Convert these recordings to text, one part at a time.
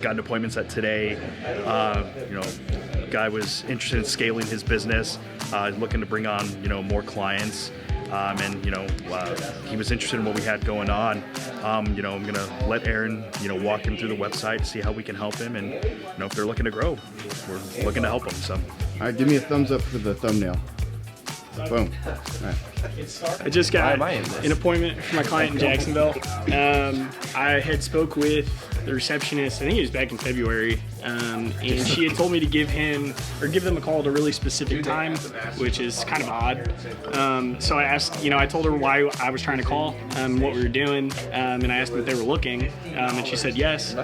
Got an appointment set today. Guy was interested in scaling his business, looking to bring on, more clients. He was interested in what we had going on. I'm gonna let Aaron, walk him through the website, see how we can help him, and if they're looking to grow, we're looking to help them. So, all right, give me a thumbs up for the thumbnail. Boom. All right. I just got an appointment for my client in Jacksonville. I had spoke with the receptionist, I think it was back in February, and she had told me to give them a call at a really specific time, which is kind of odd. So I asked, I told her why I was trying to call, what we were doing, and I asked them if they were looking, and she said yes.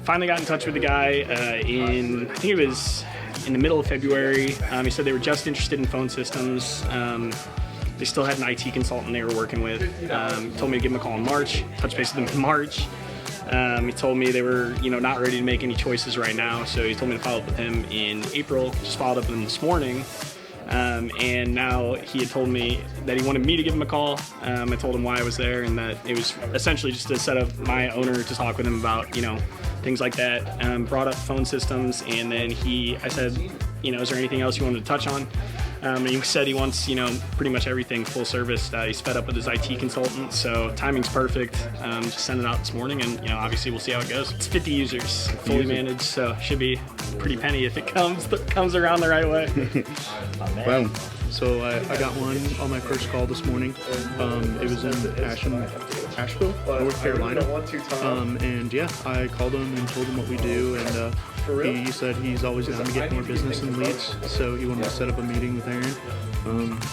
Finally got in touch with the guy I think it was in the middle of February. He said they were just interested in phone systems. They still had an IT consultant they were working with. Told me to give him a call in March, touch base with them in March. He told me they were, not ready to make any choices right now, so he told me to follow up with him in April. Just followed up with him this morning, and now he had told me that he wanted me to give him a call. I told him why I was there, and that it was essentially just to set up my owner to talk with him about, things like that. Brought up phone systems, and then I said, is there anything else you wanted to touch on? And he said he wants, pretty much everything full service. He's fed up with his IT consultant, so timing's perfect. Just sent it out this morning, and obviously we'll see how it goes. It's 50 users, fully managed, so should be pretty penny if it comes around the right way. Boom. So I got one on my first call this morning. It was in Ashville, North Carolina. And yeah, I called him and told him what we do, and he said he's always down to get more business and leads, so he wanted to set up a meeting with Aaron.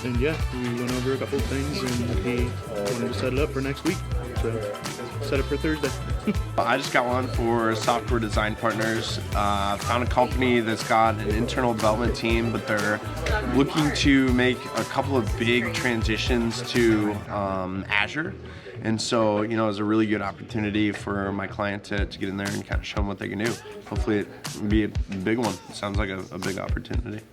And yeah, we went over a couple of things, and he wanted to set it up for next week. So set it for Thursday. I just got one for software design partners. Found a company that's got an internal development team, but they're looking to make a couple of big transitions to Azure. And so, it was a really good opportunity for my client to get in there and kind of show them what they can do. Hopefully it will be a big one. Sounds like a big opportunity.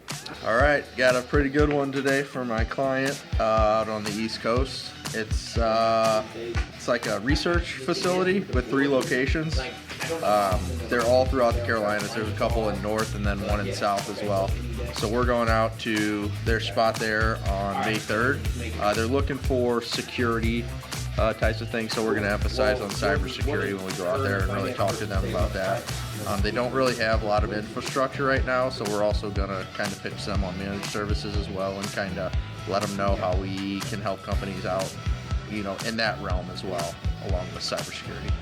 All right, got a pretty good one today for my client out on the East Coast. It's like a research facility with 3 locations. They're all throughout the Carolinas. There's a couple in north and then one in south as well. So we're going out to their spot there on May 3rd. They're looking for security types of things, so we're going to emphasize on cybersecurity when we go out there and really talk to them about that. They don't really have a lot of infrastructure right now, so we're also going to kind of pitch them on managed services as well and kind of let them know how we can help companies out, in that realm as well, along with cybersecurity.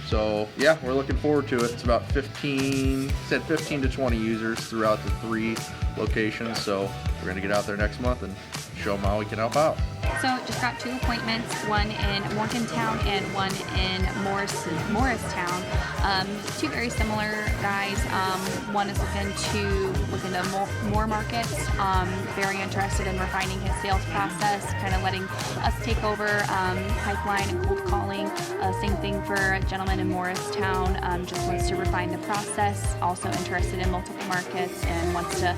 So yeah, we're looking forward to it. It's about 15 to 20 users throughout the 3 locations, so we're going to get out there next month and show them how we can help out. So just got 2 appointments, one in Morgantown and one in Morristown. 2 very similar guys. One is looking to more markets, very interested in refining his sales process, kind of letting us take over pipeline and cold calling. Same thing for a gentleman in Morristown, just wants to refine the process, also interested in multiple markets and wants to,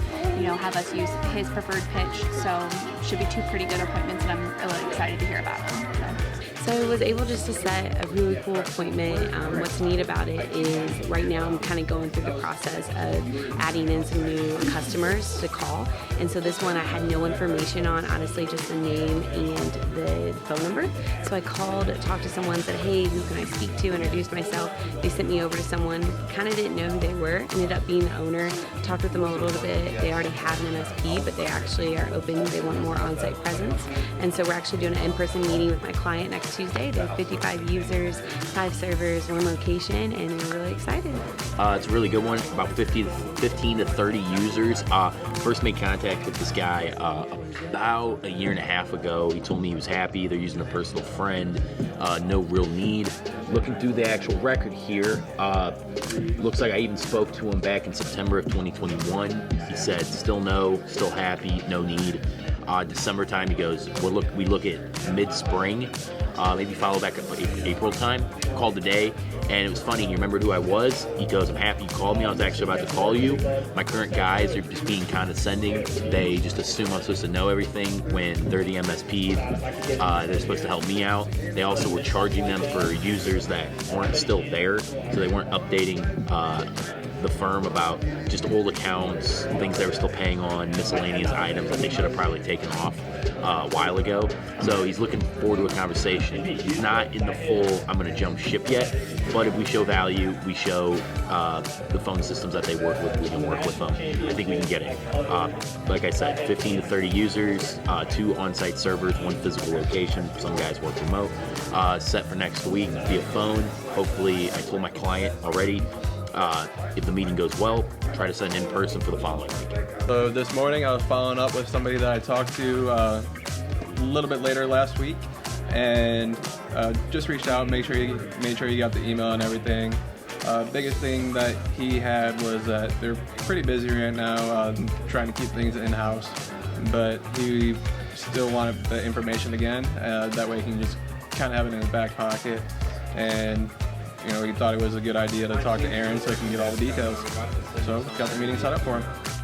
have us use his preferred pitch. So should be 2 pretty good appointments, and I'm really excited to hear about them. So I was able just to set a really cool appointment. What's neat about it is right now I'm kind of going through the process of adding in some new customers to call. And so this one I had no information on, honestly, just the name and the phone number. So I called, talked to someone, said, hey, who can I speak to, introduced myself. They sent me over to someone, kind of didn't know who they were, ended up being the owner, talked with them a little bit. They already have an MSP, but they actually are open, they want more on-site presence. And so we're actually doing an in-person meeting with my client next Tuesday. They have 55 users, 5 servers, 1 location, and we're really excited. It's a really good one, about 15 to 30 users. First made contact with this guy about a year and a half ago. He told me he was happy. They're using a personal friend, no real need. Looking through the actual record here, looks like I even spoke to him back in September of 2021. He said, still happy, no need. December time, he goes, we look at mid-spring, maybe follow back at April time. Called today, And it was funny, he remembered who I was. He goes, I'm happy you called me. I was actually about to call you. My current guys are just being condescending. They just assume I'm supposed to know everything when they're the MSP. They're supposed to help me out. They also were charging them for users that weren't still there, so they weren't updating the firm about just old accounts, things they were still paying on, miscellaneous items that they should have probably taken off a while ago. So he's looking forward to a conversation. He's not in the full I'm going to jump ship yet, but if we show value, we show the phone systems that they work with, we can work with them. I think we can get it. Like I said, 15 to 30 users, 2 on-site servers, 1 physical location. Some guys work remote. Set for next week via phone. Hopefully, I told my client already, if the meeting goes well, try to send in person for the following week. So this morning I was following up with somebody that I talked to a little bit later last week, and just reached out and made sure you got the email and everything. Biggest thing that he had was that they're pretty busy right now trying to keep things in-house, but he still wanted the information again. That way he can just kind of have it in his back pocket, and he thought it was a good idea to talk to Aaron so he can get all the details. So got the meeting set up for him.